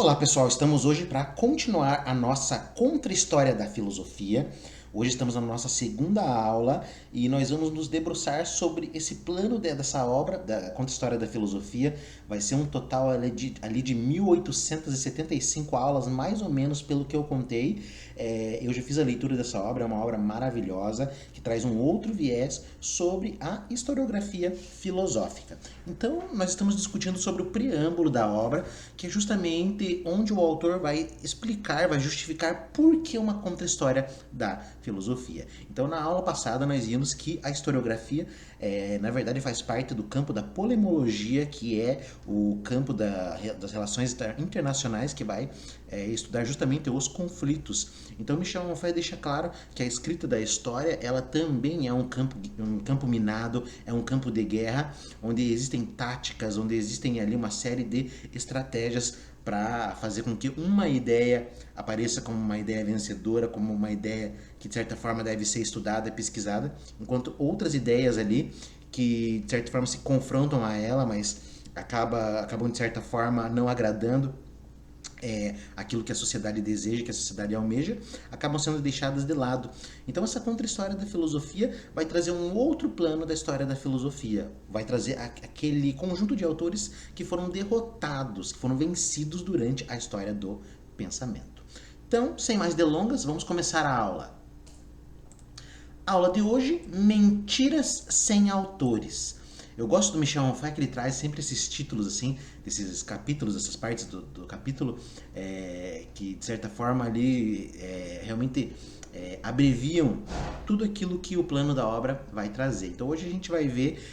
Olá pessoal, estamos hoje para continuar a nossa contra-história da filosofia. Hoje estamos na nossa segunda aula e nós vamos nos debruçar sobre esse plano dessa obra, da contra-história da filosofia. Vai ser um total ali de 1875 aulas, mais ou menos, pelo que eu contei. Eu já fiz a leitura dessa obra, é uma obra maravilhosa que traz um outro viés sobre a historiografia filosófica. Então, nós estamos discutindo sobre o preâmbulo da obra, que é justamente onde o autor vai explicar, vai justificar por que uma contra-história da filosofia. Então, na aula passada, nós vimos que a historiografia, na verdade, faz parte do campo da polemologia, que é o campo das relações internacionais, que vai estudar justamente os conflitos. Então, Michel Onfray deixa claro que a escrita da história, ela também é um campo minado, é um campo de guerra, onde existem táticas, onde existem ali uma série de estratégias para fazer com que uma ideia apareça como uma ideia vencedora, como uma ideia que de certa forma deve ser estudada e pesquisada, enquanto outras ideias ali que de certa forma se confrontam a ela, mas acabam de certa forma não agradando aquilo que a sociedade deseja, que a sociedade almeja, acabam sendo deixadas de lado. Então essa contra-história da filosofia vai trazer um outro plano da história da filosofia, vai trazer aquele conjunto de autores que foram derrotados, que foram vencidos durante a história do pensamento. Então, sem mais delongas, vamos começar a aula. A aula de hoje, Mentiras sem Autores. Eu gosto do Michel Onfray, que ele traz sempre esses títulos, assim, desses capítulos, essas partes do capítulo, que de certa forma ali realmente abreviam tudo aquilo que o plano da obra vai trazer. Então hoje a gente vai ver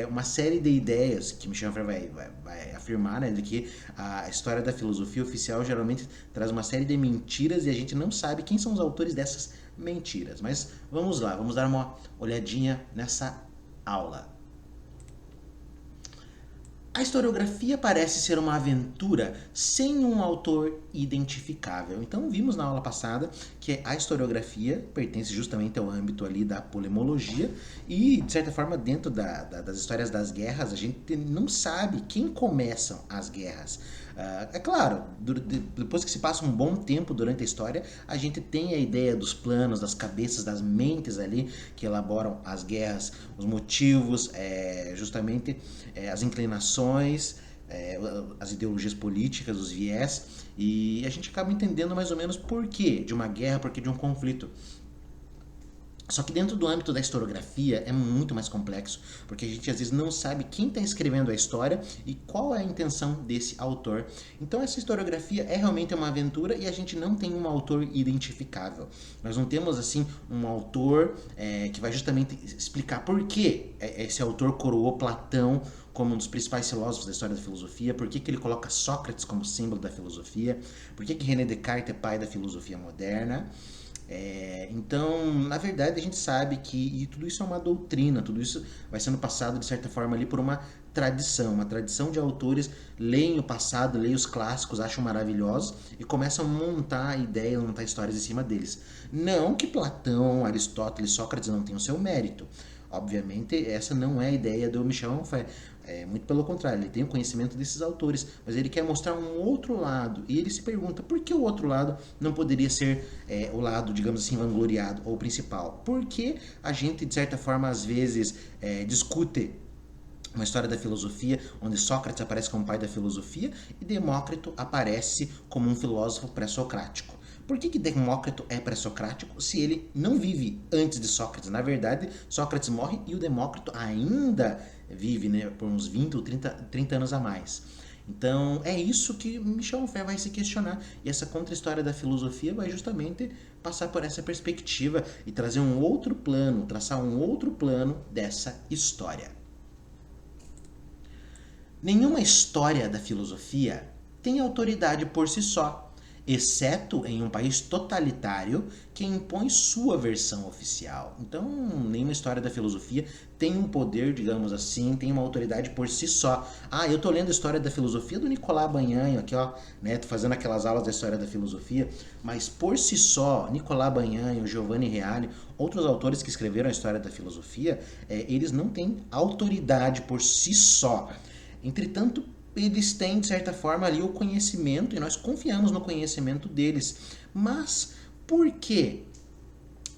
uma série de ideias que Michel Onfray vai afirmar, né, de que a história da filosofia oficial geralmente traz uma série de mentiras e a gente não sabe quem são os autores dessas mentiras. Mas vamos lá, vamos dar uma olhadinha nessa aula. A historiografia parece ser uma aventura sem um autor identificável. Então vimos na aula passada que a historiografia pertence justamente ao âmbito ali da polemologia e, de certa forma, dentro das histórias das guerras, a gente não sabe quem começam as guerras. É claro, depois que se passa um bom tempo durante a história, a gente tem a ideia dos planos, das cabeças, das mentes ali que elaboram as guerras, os motivos, justamente as inclinações, as ideologias políticas, os viés, e a gente acaba entendendo mais ou menos por que de uma guerra, por que de um conflito. Só que dentro do âmbito da historiografia é muito mais complexo, porque a gente às vezes não sabe quem está escrevendo a história e qual é a intenção desse autor. Então essa historiografia é realmente uma aventura e a gente não tem um autor identificável. Nós não temos assim um autor que vai justamente explicar por que esse autor coroou Platão como um dos principais filósofos da história da filosofia, por que ele coloca Sócrates como símbolo da filosofia, por que René Descartes é pai da filosofia moderna. Então, na verdade, a gente sabe que tudo isso é uma doutrina, tudo isso vai sendo passado de certa forma ali por uma tradição de autores leem o passado, leem os clássicos, acham maravilhosos e começam a montar ideias, montar histórias em cima deles. Não que Platão, Aristóteles, Sócrates não tenham seu mérito. Obviamente, essa não é a ideia do Michel Onfray. Muito pelo contrário, ele tem o conhecimento desses autores, mas ele quer mostrar um outro lado. E ele se pergunta por que o outro lado não poderia ser o lado, digamos assim, vangloriado ou principal? Porque a gente, de certa forma, às vezes discute uma história da filosofia onde Sócrates aparece como pai da filosofia e Demócrito aparece como um filósofo pré-socrático. Por que Demócrito é pré-socrático se ele não vive antes de Sócrates? Na verdade, Sócrates morre e o Demócrito ainda vive, né, por uns 20 ou 30 anos a mais. Então é isso que Michel Onfray vai se questionar. E essa contra-história da filosofia vai justamente passar por essa perspectiva e trazer um outro plano, traçar um outro plano dessa história. Nenhuma história da filosofia tem autoridade por si só, exceto em um país totalitário que impõe sua versão oficial. Então, nenhuma história da filosofia tem um poder, digamos assim, tem uma autoridade por si só. Eu tô lendo a história da filosofia do Nicolás Banhanho, aqui ó, né, tô fazendo aquelas aulas da história da filosofia, mas por si só, Nicolás Banhanho, Giovanni Reale, outros autores que escreveram a história da filosofia, eles não têm autoridade por si só. Entretanto, eles têm, de certa forma, ali o conhecimento e nós confiamos no conhecimento deles. Mas por quê?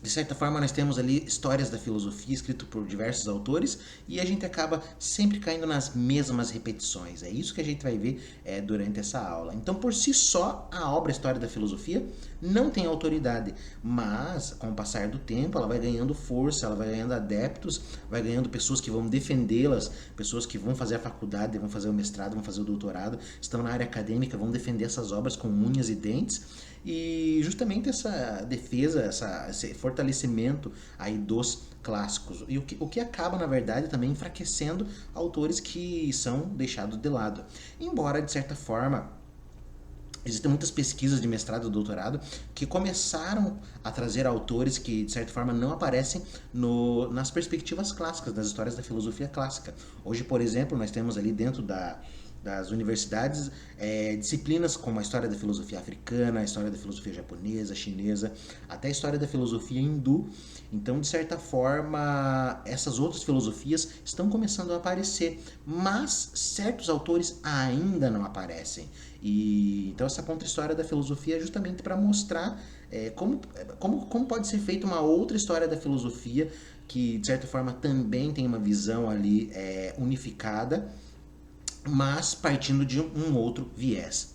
De certa forma, nós temos ali histórias da filosofia escritas por diversos autores e a gente acaba sempre caindo nas mesmas repetições. É isso que a gente vai ver durante essa aula. Então, por si só, a obra História da Filosofia não tem autoridade, mas com o passar do tempo, ela vai ganhando força, ela vai ganhando adeptos, vai ganhando pessoas que vão defendê-las, pessoas que vão fazer a faculdade, vão fazer o mestrado, vão fazer o doutorado, estão na área acadêmica, vão defender essas obras com unhas e dentes. E justamente essa defesa, esse fortalecimento aí dos clássicos. E o que acaba, na verdade, também enfraquecendo autores que são deixados de lado. Embora, de certa forma, existem muitas pesquisas de mestrado e doutorado que começaram a trazer autores que, de certa forma, não aparecem nas perspectivas clássicas, das histórias da filosofia clássica. Hoje, por exemplo, nós temos ali dentro das universidades disciplinas como a história da filosofia africana, a história da filosofia japonesa, chinesa, até a história da filosofia hindu. Então, de certa forma, essas outras filosofias estão começando a aparecer, mas certos autores ainda não aparecem. E então essa contra-história da filosofia é justamente para mostrar como pode ser feita uma outra história da filosofia que, de certa forma, também tem uma visão ali unificada, mas partindo de um outro viés.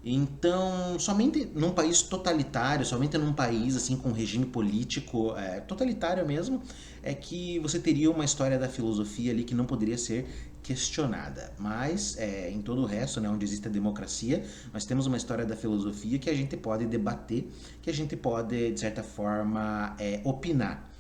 Então, somente num país totalitário, somente num país assim com um regime político totalitário mesmo, é que você teria uma história da filosofia ali que não poderia ser questionada. Mas em todo o resto, né, onde existe a democracia, nós temos uma história da filosofia que a gente pode debater, que a gente pode, de certa forma, opinar.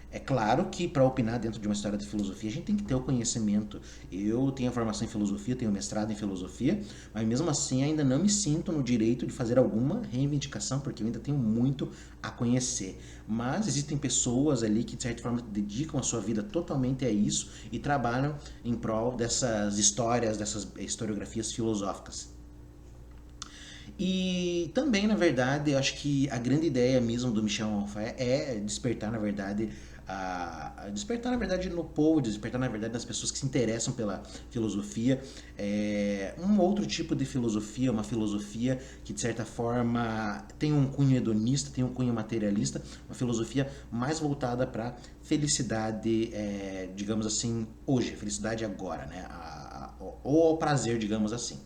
É claro que para opinar dentro de uma história de filosofia a gente tem que ter o conhecimento. Eu tenho a formação em filosofia, tenho mestrado em filosofia, mas mesmo assim ainda não me sinto no direito de fazer alguma reivindicação, porque eu ainda tenho muito a conhecer. Mas existem pessoas ali que de certa forma dedicam a sua vida totalmente a isso e trabalham em prol dessas histórias, dessas historiografias filosóficas. E também, na verdade, eu acho que a grande ideia mesmo do Michel Onfray é despertar, na verdade, despertar, na verdade, no povo, despertar, na verdade, nas pessoas que se interessam pela filosofia, um outro tipo de filosofia, uma filosofia que, de certa forma, tem um cunho hedonista, tem um cunho materialista, uma filosofia mais voltada para felicidade, digamos assim, hoje, felicidade agora, né? Ou ao prazer, digamos assim.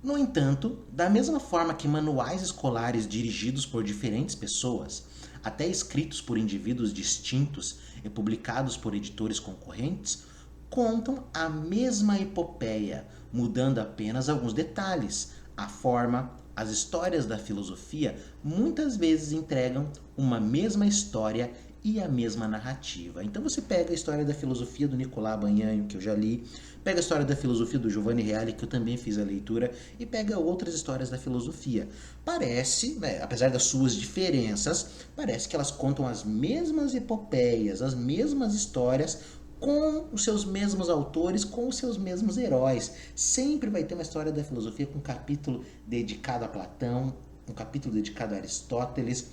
No entanto, da mesma forma que manuais escolares dirigidos por diferentes pessoas, até escritos por indivíduos distintos e publicados por editores concorrentes, contam a mesma epopeia, mudando apenas alguns detalhes. A forma, as histórias da filosofia muitas vezes entregam uma mesma história e a mesma narrativa. Então você pega a história da filosofia do Nicolas Banhanho, que eu já li, pega a história da filosofia do Giovanni Reale, que eu também fiz a leitura, e pega outras histórias da filosofia. Parece, né, apesar das suas diferenças, parece que elas contam as mesmas epopeias, as mesmas histórias, com os seus mesmos autores, com os seus mesmos heróis. Sempre vai ter uma história da filosofia com um capítulo dedicado a Platão, um capítulo dedicado a Aristóteles,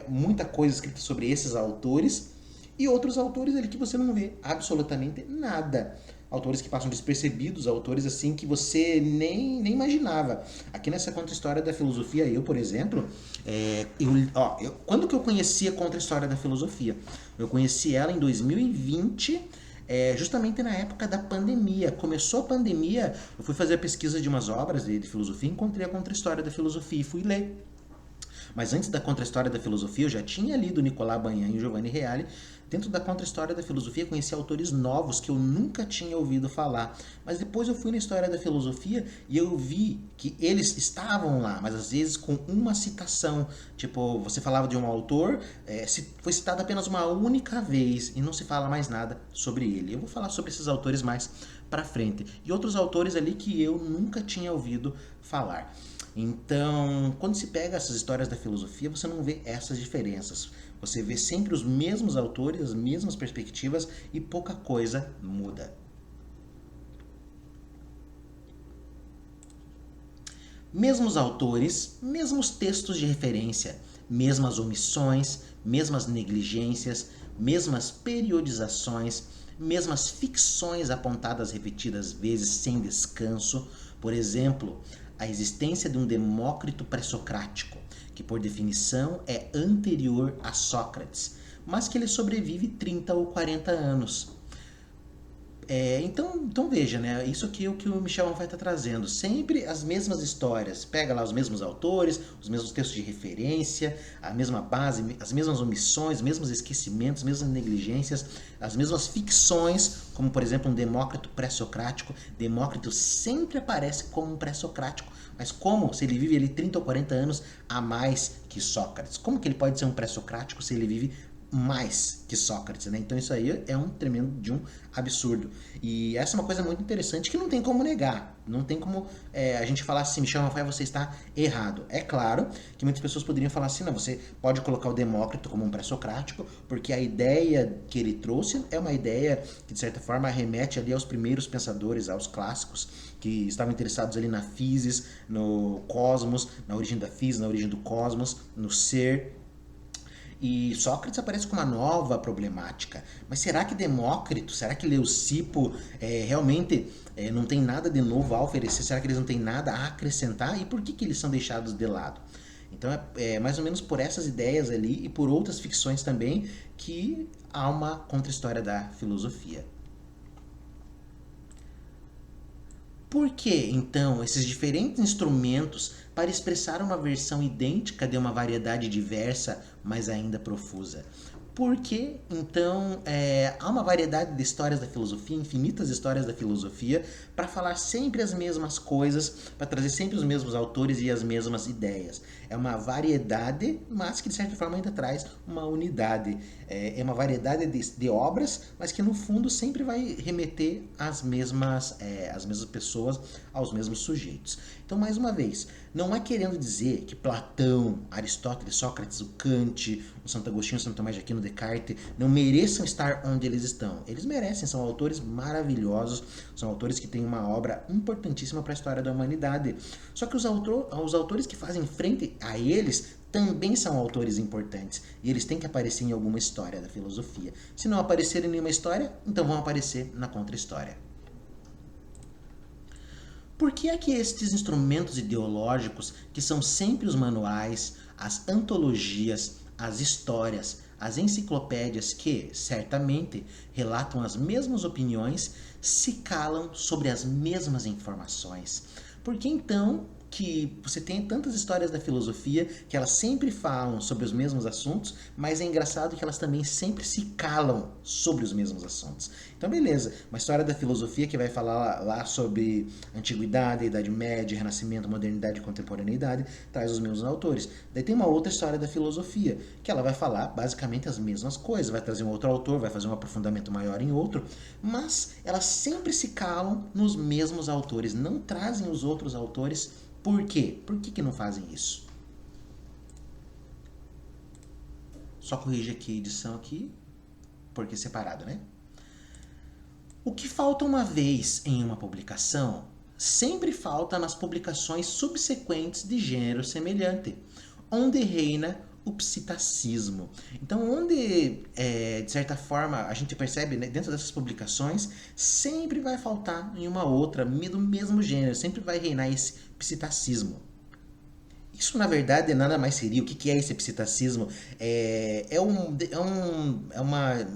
muita coisa escrita sobre esses autores e outros autores ali que você não vê absolutamente nada. Autores que passam despercebidos, autores assim que você nem imaginava. Aqui nessa contra-história da filosofia, eu, por exemplo, quando que eu conheci a contra-história da filosofia? Eu conheci ela em 2020, justamente na época da pandemia. Começou a pandemia, eu fui fazer a pesquisa de umas obras de filosofia, encontrei a contra-história da filosofia e fui ler. Mas antes da contra-história da filosofia, eu já tinha lido Nicolas Banhan e Giovanni Reale. Dentro da contra-história da filosofia, conheci autores novos que eu nunca tinha ouvido falar. Mas depois eu fui na história da filosofia e eu vi que eles estavam lá, mas às vezes com uma citação. Tipo, você falava de um autor, foi citado apenas uma única vez e não se fala mais nada sobre ele. Eu vou falar sobre esses autores mais pra frente. E outros autores ali que eu nunca tinha ouvido falar. Então, quando se pega essas histórias da filosofia, você não vê essas diferenças. Você vê sempre os mesmos autores, as mesmas perspectivas e pouca coisa muda. Mesmos autores, mesmos textos de referência, mesmas omissões, mesmas negligências, mesmas periodizações, mesmas ficções apontadas repetidas vezes sem descanso. Por exemplo, a existência de um Demócrito pré-socrático, que por definição é anterior a Sócrates, mas que ele sobrevive 30 ou 40 anos. Então veja, né? Isso aqui é o que o Michel Onfray está trazendo. Sempre as mesmas histórias. Pega lá os mesmos autores, os mesmos textos de referência, a mesma base, as mesmas omissões, os mesmos esquecimentos, as mesmas negligências, as mesmas ficções, como por exemplo um Demócrito pré-socrático. Demócrito sempre aparece como um pré-socrático, mas como se ele vive ali 30 ou 40 anos a mais que Sócrates? Como que ele pode ser um pré-socrático se ele vive mais que Sócrates, né? Então isso aí é um tremendo de um absurdo. E essa é uma coisa muito interessante que não tem como negar. Não tem como a gente falar assim, Michel Onfray, você está errado. É claro que muitas pessoas poderiam falar assim, não, você pode colocar o Demócrito como um pré-socrático, porque a ideia que ele trouxe é uma ideia que, de certa forma, remete ali aos primeiros pensadores, aos clássicos, que estavam interessados ali na physis, no cosmos, na origem da physis, na origem do cosmos, no ser. E Sócrates aparece com uma nova problemática. Mas será que Demócrito, será que Leucipo realmente não tem nada de novo a oferecer? Será que eles não têm nada a acrescentar? E por que eles são deixados de lado? Então é mais ou menos por essas ideias ali e por outras ficções também que há uma contra-história da filosofia. Por que, então, esses diferentes instrumentos para expressar uma versão idêntica de uma variedade diversa, mas ainda profusa? Porque, então, há uma variedade de histórias da filosofia, infinitas histórias da filosofia, para falar sempre as mesmas coisas, para trazer sempre os mesmos autores e as mesmas ideias. É uma variedade, mas que de certa forma ainda traz uma unidade. É uma variedade de obras, mas que no fundo sempre vai remeter às mesmas pessoas, aos mesmos sujeitos. Então, mais uma vez, não é querendo dizer que Platão, Aristóteles, Sócrates, o Kant, o Santo Agostinho, o Santo Tomás de Aquino, Descartes, não mereçam estar onde eles estão. Eles merecem, são autores maravilhosos, são autores que têm uma obra importantíssima para a história da humanidade. Só que os autores que fazem frente a eles também são autores importantes e eles têm que aparecer em alguma história da filosofia. Se não aparecerem em nenhuma história, então vão aparecer na contra-história. Por que é que estes instrumentos ideológicos, que são sempre os manuais, as antologias, as histórias, as enciclopédias que, certamente, relatam as mesmas opiniões, se calam sobre as mesmas informações? Por que então que você tem tantas histórias da filosofia que elas sempre falam sobre os mesmos assuntos, mas é engraçado que elas também sempre se calam sobre os mesmos assuntos? Então, beleza, uma história da filosofia que vai falar lá sobre antiguidade, Idade Média, Renascimento, Modernidade e Contemporaneidade, traz os mesmos autores. Daí tem uma outra história da filosofia, que ela vai falar basicamente as mesmas coisas, vai trazer um outro autor, vai fazer um aprofundamento maior em outro, mas elas sempre se calam nos mesmos autores, não trazem os outros autores. Por quê? Por que não fazem isso? Só corrigir aqui a edição aqui, porque é separado, né? O que falta uma vez em uma publicação, sempre falta nas publicações subsequentes de gênero semelhante, onde reina o psittacismo. Então, onde, de certa forma, a gente percebe, né, dentro dessas publicações, sempre vai faltar em uma outra, do mesmo gênero, sempre vai reinar esse psittacismo. Isso, na verdade, nada mais seria. O que é esse psittacismo? É um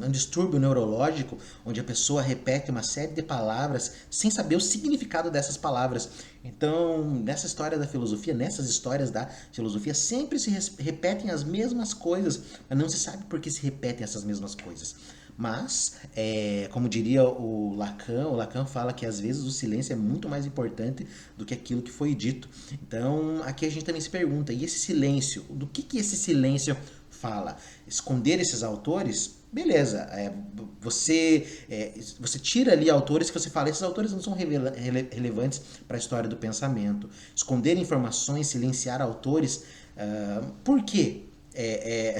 distúrbio neurológico onde a pessoa repete uma série de palavras sem saber o significado dessas palavras. Então, nessa história da filosofia, nessas histórias da filosofia, sempre se repetem as mesmas coisas, mas não se sabe por que se repetem essas mesmas coisas. Mas, como diria o Lacan fala que às vezes o silêncio é muito mais importante do que aquilo que foi dito. Então, aqui a gente também se pergunta, e esse silêncio? Do que esse silêncio fala? Esconder esses autores? Beleza, você tira ali autores que você fala, esses autores não são relevantes para a história do pensamento. Esconder informações, silenciar autores, por quê?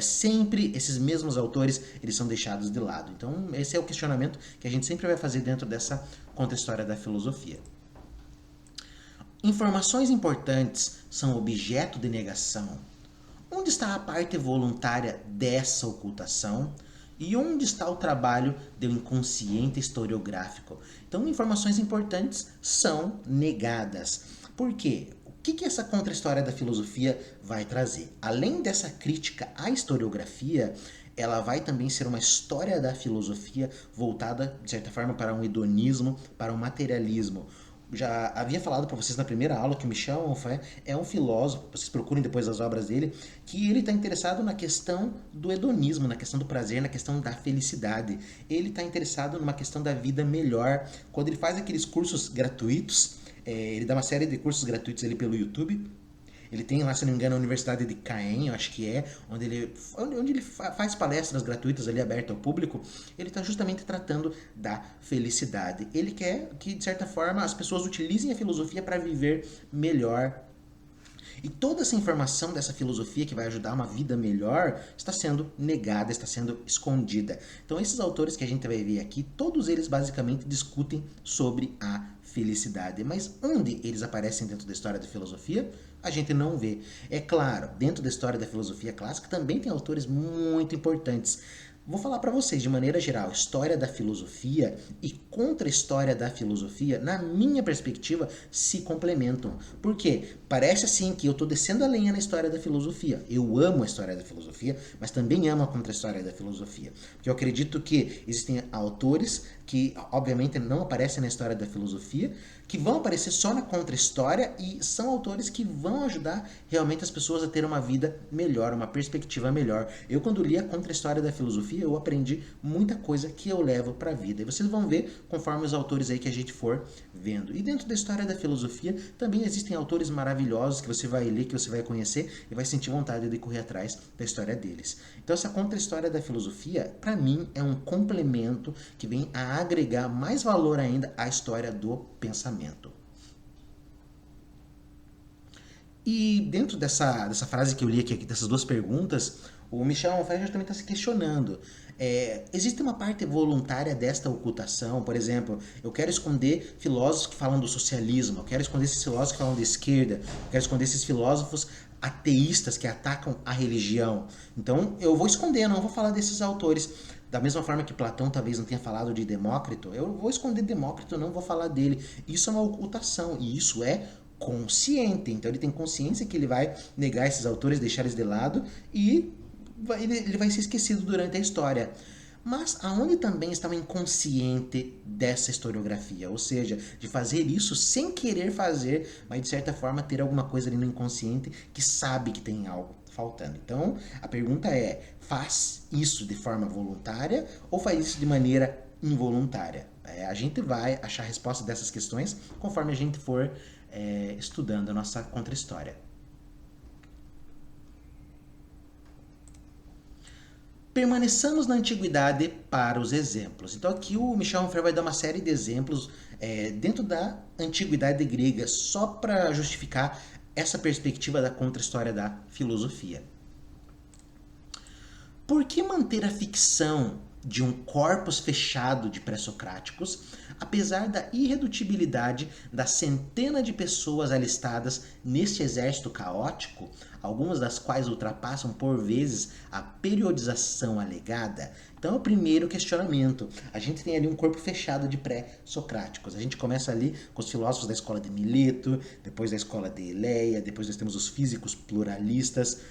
Sempre esses mesmos autores eles são deixados de lado. Então esse é o questionamento que a gente sempre vai fazer dentro dessa contra-história da filosofia. Informações importantes são objeto de negação Onde está a parte voluntária dessa ocultação? E onde está o trabalho do inconsciente historiográfico? Então, informações importantes são negadas. Por quê? O que essa contra-história da filosofia vai trazer? Além dessa crítica à historiografia, ela vai também ser uma história da filosofia voltada, de certa forma, para um hedonismo, para um materialismo. Já havia falado para vocês na primeira aula que o Michel Onfray é um filósofo, vocês procurem depois as obras dele, que ele está interessado na questão do hedonismo, na questão do prazer, na questão da felicidade. Ele está interessado numa questão da vida melhor. Quando ele faz aqueles cursos gratuitos, ele dá uma série de cursos gratuitos ali pelo YouTube. Ele tem lá, se não me engano, a Universidade de Caen, eu acho que é, onde ele faz palestras gratuitas ali abertas ao público. Ele está justamente tratando da felicidade. Ele quer que, de certa forma, as pessoas utilizem a filosofia para viver melhor. E toda essa informação dessa filosofia que vai ajudar uma vida melhor está sendo negada, está sendo escondida. Então, esses autores que a gente vai ver aqui, todos eles basicamente discutem sobre a felicidade. Mas onde eles aparecem dentro da história da filosofia? A gente não vê. É claro, dentro da história da filosofia clássica também tem autores muito importantes. Vou falar para vocês de maneira geral, história da filosofia e contra-história da filosofia, na minha perspectiva, se complementam. Por quê? Parece assim que eu estou descendo a lenha na história da filosofia. Eu amo a história da filosofia, mas também amo a contra-história da filosofia. Porque eu acredito que existem autores que, obviamente, não aparecem na história da filosofia, que vão aparecer só na contra-história e são autores que vão ajudar realmente as pessoas a ter uma vida melhor, uma perspectiva melhor. Eu, quando li a contra-história da filosofia, eu aprendi muita coisa que eu levo para a vida. E vocês vão ver conforme os autores aí que a gente for vendo. E dentro da história da filosofia, também existem autores maravilhosos que você vai ler, que você vai conhecer e vai sentir vontade de correr atrás da história deles. Então, essa contra-história da filosofia, para mim, é um complemento que vem a agregar mais valor ainda à história do pensamento. E dentro dessa frase que eu li aqui, dessas duas perguntas, o Michel Onfray justamente está se questionando. Existe uma parte voluntária desta ocultação? Por exemplo, eu quero esconder filósofos que falam do socialismo, eu quero esconder esses filósofos que falam da esquerda, eu quero esconder esses filósofos ateístas que atacam a religião. Então, eu vou esconder, eu não vou falar desses autores. Da mesma forma que Platão talvez não tenha falado de Demócrito, eu vou esconder Demócrito, eu não vou falar dele. Isso é uma ocultação e isso é consciente. Então ele tem consciência que ele vai negar esses autores, deixar eles de lado e ele vai ser esquecido durante a história. Mas aonde também está o inconsciente dessa historiografia? Ou seja, de fazer isso sem querer fazer, mas de certa forma ter alguma coisa ali no inconsciente que sabe que tem algo faltando. Então, a pergunta é, faz isso de forma voluntária ou faz isso de maneira involuntária? A gente vai achar a resposta dessas questões conforme a gente for estudando a nossa contra-história. Permaneçamos na antiguidade para os exemplos. Então aqui o Michel Onfray vai dar uma série de exemplos dentro da antiguidade grega, só para justificar essa perspectiva da contra-história da filosofia. Por que manter a ficção de um corpus fechado de pré-socráticos, apesar da irredutibilidade da centena de pessoas alistadas neste exército caótico, algumas das quais ultrapassam por vezes a periodização alegada? Então é o primeiro questionamento. A gente tem ali um corpo fechado de pré-socráticos. A gente começa ali com os filósofos da escola de Mileto, depois da escola de Eleia, depois nós temos os físicos pluralistas,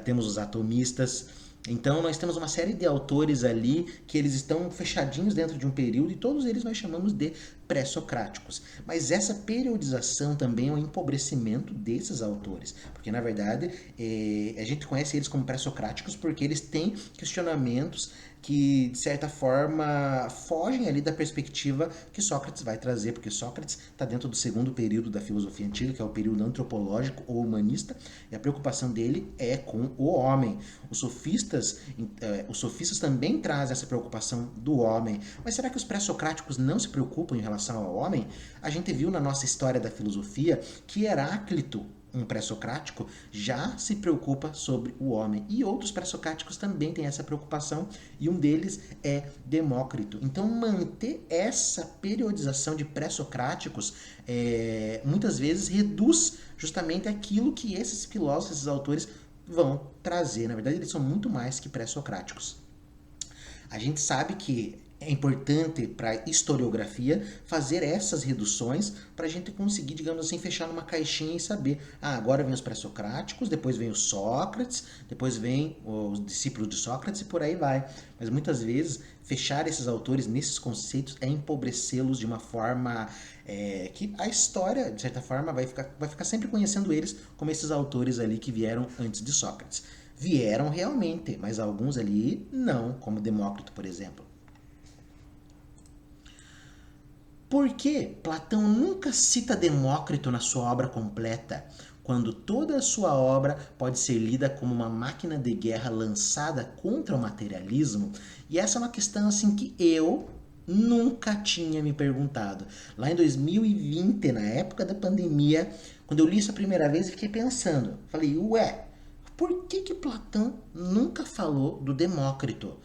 temos os atomistas. Então nós temos uma série de autores ali que eles estão fechadinhos dentro de um período e todos eles nós chamamos de pré-socráticos. Mas essa periodização também é um empobrecimento desses autores, porque na verdade a gente conhece eles como pré-socráticos porque eles têm questionamentos que, de certa forma, fogem ali da perspectiva que Sócrates vai trazer, porque Sócrates está dentro do segundo período da filosofia antiga, que é o período antropológico ou humanista, e a preocupação dele é com o homem. Os sofistas também trazem essa preocupação do homem. Mas será que os pré-socráticos não se preocupam em relação ao homem? A gente viu na nossa história da filosofia que Heráclito, um pré-socrático, já se preocupa sobre o homem. E outros pré-socráticos também têm essa preocupação, e um deles é Demócrito. Então, manter essa periodização de pré-socráticos muitas vezes reduz justamente aquilo que esses filósofos, esses autores vão trazer, na verdade eles são muito mais que pré-socráticos. A gente sabe que é importante para a historiografia fazer essas reduções para a gente conseguir, digamos assim, fechar numa caixinha e saber, agora vem os pré-socráticos, depois vem o Sócrates, depois vem os discípulos de Sócrates e por aí vai. Mas muitas vezes fechar esses autores nesses conceitos é empobrecê-los de uma forma que a história, de certa forma, vai ficar sempre conhecendo eles como esses autores ali que vieram antes de Sócrates. Vieram realmente, mas alguns ali não, como Demócrito, por exemplo. Por que Platão nunca cita Demócrito na sua obra completa, quando toda a sua obra pode ser lida como uma máquina de guerra lançada contra o materialismo? E essa é uma questão assim que eu nunca tinha me perguntado. Lá em 2020, na época da pandemia, quando eu li isso a primeira vez, eu fiquei pensando. Falei, ué, por que Platão nunca falou do Demócrito?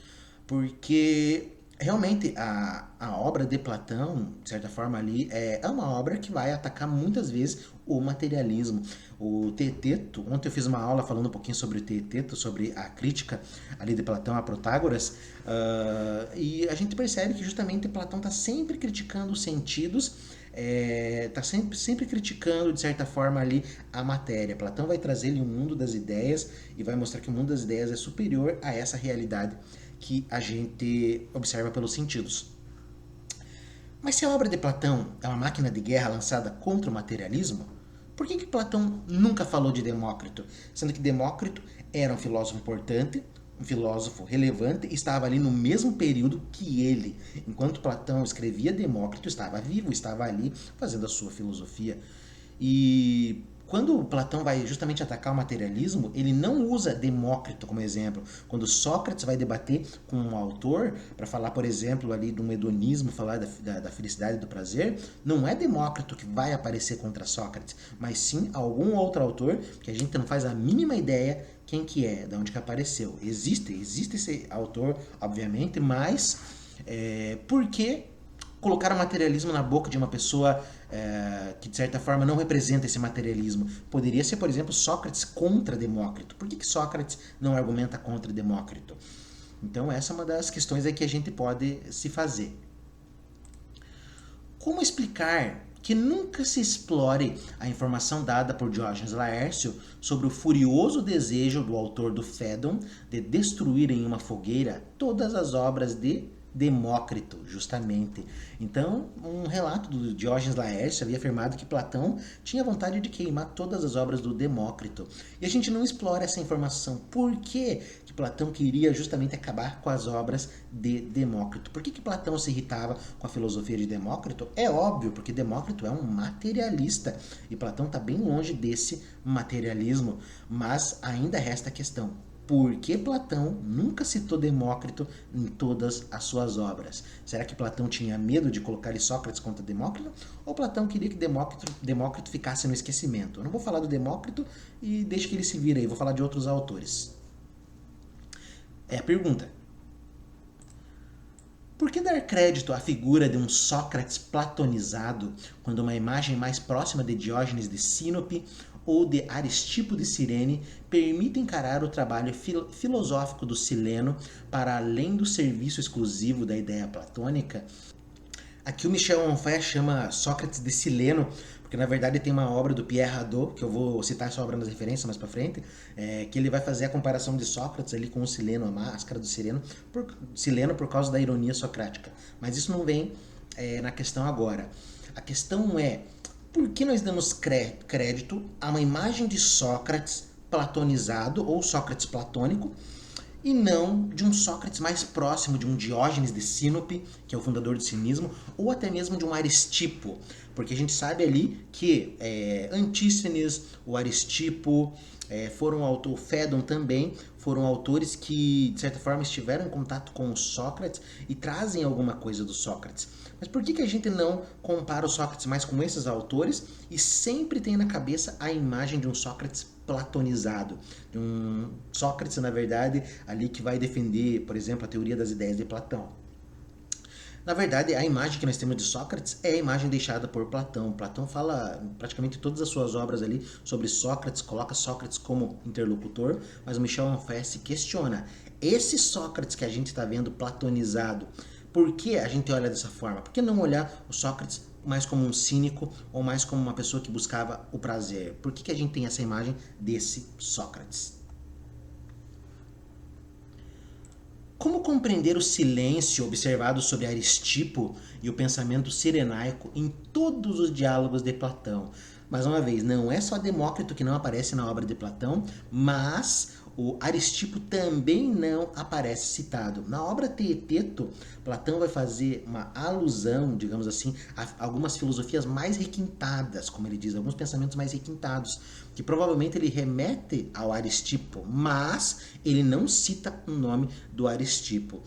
Porque realmente a obra de Platão, de certa forma ali, é uma obra que vai atacar muitas vezes o materialismo. O Teeteto, ontem eu fiz uma aula falando um pouquinho sobre o Teeteto, sobre a crítica ali de Platão a Protágoras, e a gente percebe que justamente Platão está sempre criticando os sentidos, está sempre criticando, de certa forma, ali a matéria. Platão vai trazer ali o mundo das ideias e vai mostrar que o mundo das ideias é superior a essa realidade que a gente observa pelos sentidos. Mas se a obra de Platão é uma máquina de guerra lançada contra o materialismo, por que Platão nunca falou de Demócrito? Sendo que Demócrito era um filósofo importante, um filósofo relevante, estava ali no mesmo período que ele. Enquanto Platão escrevia, Demócrito estava vivo, estava ali fazendo a sua filosofia. E quando Platão vai justamente atacar o materialismo, ele não usa Demócrito como exemplo. Quando Sócrates vai debater com um autor para falar, por exemplo, ali de um hedonismo, falar da felicidade e do prazer, não é Demócrito que vai aparecer contra Sócrates, mas sim algum outro autor que a gente não faz a mínima ideia quem que é, de onde que apareceu. Existe esse autor, obviamente, mas por que colocar o materialismo na boca de uma pessoa que de certa forma não representa esse materialismo? Poderia ser, por exemplo, Sócrates contra Demócrito. Por que Sócrates não argumenta contra Demócrito? Então essa é uma das questões aí que a gente pode se fazer. Como explicar que nunca se explore a informação dada por Diógenes Laércio sobre o furioso desejo do autor do Fédon de destruir em uma fogueira todas as obras de Demócrito, justamente. Então, um relato do Diógenes Laércio havia afirmado que Platão tinha vontade de queimar todas as obras do Demócrito. E a gente não explora essa informação. Por que Platão queria justamente acabar com as obras de Demócrito? Por que Platão se irritava com a filosofia de Demócrito? É óbvio, porque Demócrito é um materialista e Platão está bem longe desse materialismo. Mas ainda resta a questão: por que Platão nunca citou Demócrito em todas as suas obras? Será que Platão tinha medo de colocar Sócrates contra Demócrito? Ou Platão queria que Demócrito ficasse no esquecimento? Eu não vou falar do Demócrito e deixe que ele se vire aí, vou falar de outros autores. É a pergunta. Por que dar crédito à figura de um Sócrates platonizado quando uma imagem mais próxima de Diógenes de Sinope ou de Aristipo de Cirene permite encarar o trabalho filosófico do Sileno para além do serviço exclusivo da ideia platônica? Aqui o Michel Onfray chama Sócrates de Sileno, porque na verdade tem uma obra do Pierre Hadot, que eu vou citar essa obra nas referências mais pra frente, que ele vai fazer a comparação de Sócrates ali com o Sileno, a máscara do Sileno por causa da ironia socrática. Mas isso não vem na questão agora. A questão é: por que nós damos crédito a uma imagem de Sócrates platonizado ou Sócrates platônico e não de um Sócrates mais próximo de um Diógenes de Sinope, que é o fundador do cinismo, ou até mesmo de um Aristipo? Porque a gente sabe ali que Antístenes, o Aristipo, o Fédon também, foram autores que, de certa forma, estiveram em contato com o Sócrates e trazem alguma coisa do Sócrates. Mas por que a gente não compara o Sócrates mais com esses autores e sempre tem na cabeça a imagem de um Sócrates platonizado? De um Sócrates, na verdade, ali que vai defender, por exemplo, a teoria das ideias de Platão. Na verdade, a imagem que nós temos de Sócrates é a imagem deixada por Platão. Platão fala praticamente todas as suas obras ali sobre Sócrates, coloca Sócrates como interlocutor, mas o Michel Onfray se questiona. Esse Sócrates que a gente está vendo platonizado, por que a gente olha dessa forma? Por que não olhar o Sócrates mais como um cínico ou mais como uma pessoa que buscava o prazer? Por que a gente tem essa imagem desse Sócrates? Como compreender o silêncio observado sobre Aristipo e o pensamento cirenaico em todos os diálogos de Platão? Mais uma vez, não é só Demócrito que não aparece na obra de Platão, mas o Aristipo também não aparece citado. Na obra Teeteto, Platão vai fazer uma alusão, digamos assim, a algumas filosofias mais requintadas, como ele diz, alguns pensamentos mais requintados, que provavelmente ele remete ao Aristipo, mas ele não cita o nome do Aristipo.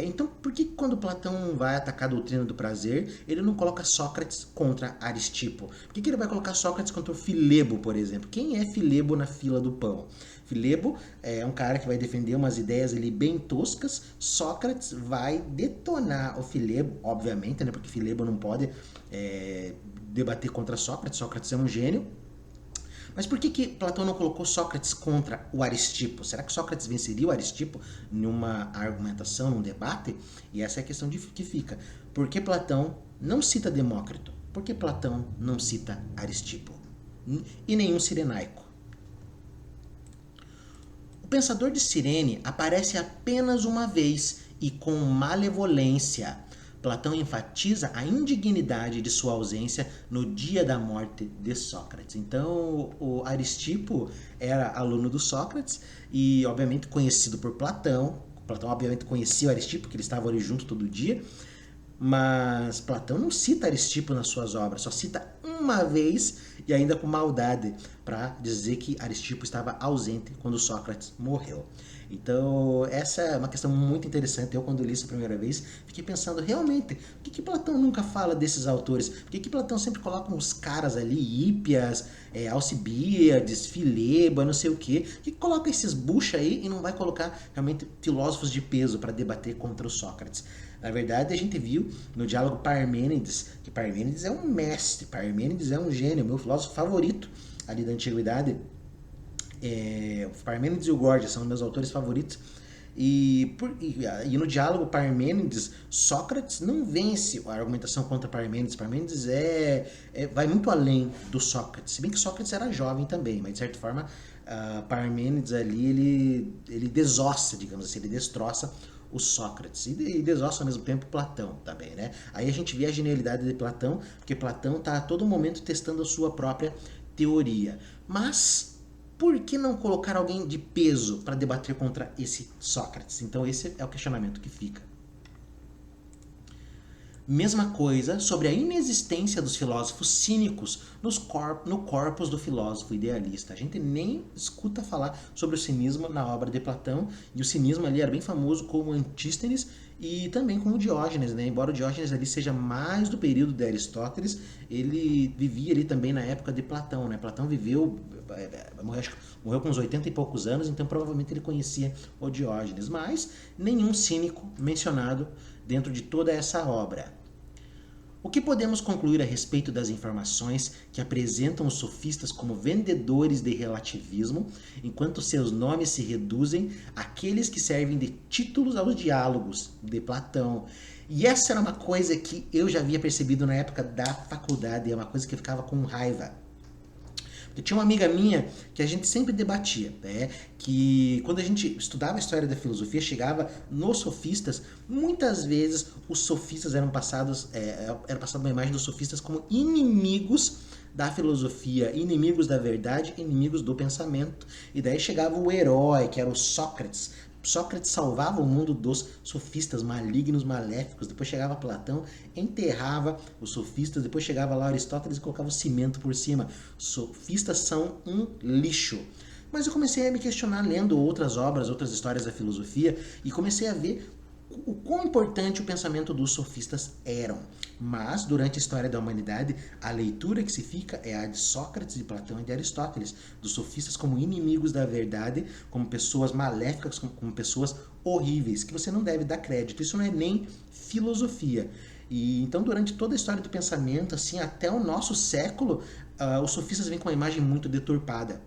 Então, por que quando Platão vai atacar a doutrina do prazer, ele não coloca Sócrates contra Aristipo? Por que ele vai colocar Sócrates contra o Filebo, por exemplo? Quem é Filebo na fila do pão? Filebo é um cara que vai defender umas ideias ali bem toscas. Sócrates vai detonar o Filebo, obviamente, né? Porque Filebo não pode debater contra Sócrates. Sócrates é um gênio. Mas por que Platão não colocou Sócrates contra o Aristipo? Será que Sócrates venceria o Aristipo numa argumentação, num debate? E essa é a questão que fica. Por que Platão não cita Demócrito? Por que Platão não cita Aristipo? E nenhum cirenaico? O pensador de Cirene aparece apenas uma vez e com malevolência. Platão enfatiza a indignidade de sua ausência no dia da morte de Sócrates. Então, o Aristipo era aluno do Sócrates e, obviamente, conhecido por Platão. Platão, obviamente, conhecia o Aristipo, porque eles estavam ali junto todo dia. Mas Platão não cita Aristipo nas suas obras, só cita uma vez e ainda com maldade, para dizer que Aristipo estava ausente quando Sócrates morreu. Então, essa é uma questão muito interessante. Eu, quando li isso a primeira vez, fiquei pensando, realmente, por que Platão nunca fala desses autores? Por que Platão sempre coloca uns caras ali, Hípias, Alcibíades, Filebo, não sei o quê? Por que coloca esses bucha aí e não vai colocar realmente filósofos de peso para debater contra o Sócrates? Na verdade, a gente viu no diálogo Parmênides, que Parmênides é um mestre, Parmênides é um gênio, meu filósofo favorito ali da antiguidade. Parmênides e o Górgias são meus autores favoritos. E no diálogo Parmênides, Sócrates não vence a argumentação contra Parmênides. Parmênides vai muito além do Sócrates. Se bem que Sócrates era jovem também, mas de certa forma Parmênides ali ele desossa, digamos assim, ele destroça o Sócrates e desossa ao mesmo tempo Platão também, né? Aí a gente vê a genialidade de Platão, porque Platão está a todo momento testando a sua própria teoria. Mas por que não colocar alguém de peso para debater contra esse Sócrates? Então esse é o questionamento que fica. Mesma coisa sobre a inexistência dos filósofos cínicos no corpus do filósofo idealista. A gente nem escuta falar sobre o cinismo na obra de Platão, e o cinismo ali era bem famoso como Antístenes e também como Diógenes, né? Embora o Diógenes ali seja mais do período de Aristóteles, ele vivia ali também na época de Platão, né? Platão morreu com uns 80 e poucos anos, então provavelmente ele conhecia o Diógenes, mas nenhum cínico mencionado dentro de toda essa obra. O que podemos concluir a respeito das informações que apresentam os sofistas como vendedores de relativismo, enquanto seus nomes se reduzem àqueles que servem de títulos aos diálogos de Platão? E essa era uma coisa que eu já havia percebido na época da faculdade, é uma coisa que eu ficava com raiva. Eu tinha uma amiga minha que a gente sempre debatia, né? Que quando a gente estudava a história da filosofia, chegava nos sofistas, muitas vezes os sofistas era passada uma imagem dos sofistas como inimigos da filosofia, inimigos da verdade, inimigos do pensamento. E daí chegava o herói, que era o Sócrates. Sócrates salvava o mundo dos sofistas malignos, maléficos. Depois chegava Platão, enterrava os sofistas. Depois chegava lá Aristóteles e colocava o cimento por cima. Sofistas são um lixo. Mas eu comecei a me questionar lendo outras obras, outras histórias da filosofia, e comecei a ver o quão importante o pensamento dos sofistas eram. Mas, durante a história da humanidade, a leitura que se fica é a de Sócrates, de Platão e de Aristóteles, dos sofistas como inimigos da verdade, como pessoas maléficas, como pessoas horríveis, que você não deve dar crédito. Isso não é nem filosofia. E então, durante toda a história do pensamento, assim, até o nosso século, os sofistas vêm com uma imagem muito deturpada.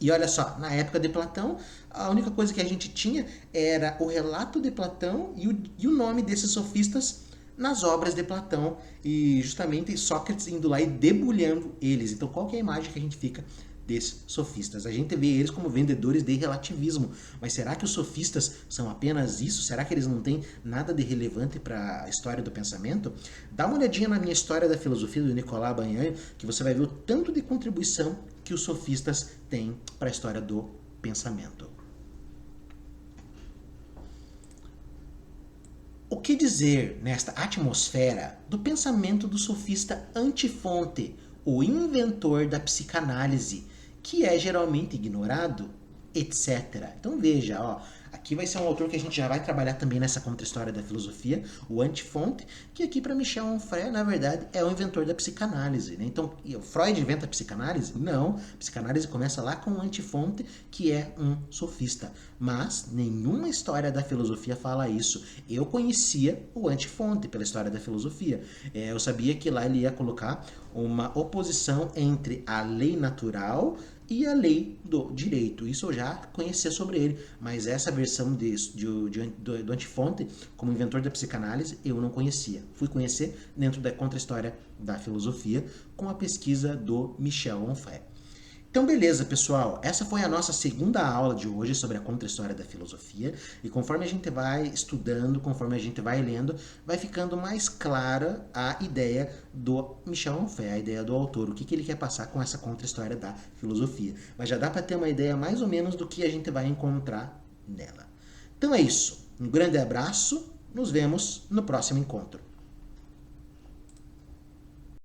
E olha só, na época de Platão, a única coisa que a gente tinha era o relato de Platão e o nome desses sofistas nas obras de Platão, e justamente Sócrates indo lá e debulhando eles. Então, qual que é a imagem que a gente fica desses sofistas? A gente vê eles como vendedores de relativismo, mas será que os sofistas são apenas isso? Será que eles não têm nada de relevante para a história do pensamento? Dá uma olhadinha na minha História da Filosofia, do Nicolas Banhan, que você vai ver o tanto de contribuição que os sofistas têm para a história do pensamento. O que dizer nesta atmosfera do pensamento do sofista Antifonte, o inventor da psicanálise, que é geralmente ignorado, etc. Então veja, ó, aqui vai ser um autor que a gente já vai trabalhar também nessa contra-história da filosofia, o Antifonte, que aqui para Michel Onfray, na verdade, é o inventor da psicanálise. Né? Então, Freud inventa a psicanálise? Não, a psicanálise começa lá com o Antifonte, que é um sofista. Mas nenhuma história da filosofia fala isso. Eu conhecia o Antifonte pela história da filosofia. Eu sabia que lá ele ia colocar uma oposição entre a lei natural e a lei do direito. Isso eu já conhecia sobre ele, mas essa versão do Antifonte, como inventor da psicanálise, eu não conhecia. Fui conhecer dentro da contra-história da filosofia com a pesquisa do Michel Onfray. Então, beleza, pessoal. Essa foi a nossa segunda aula de hoje sobre a contra-história da filosofia. E conforme a gente vai estudando, conforme a gente vai lendo, vai ficando mais clara a ideia do Michel Onfray, a ideia do autor, o que ele quer passar com essa contra-história da filosofia. Mas já dá para ter uma ideia mais ou menos do que a gente vai encontrar nela. Então é isso. Um grande abraço. Nos vemos no próximo encontro.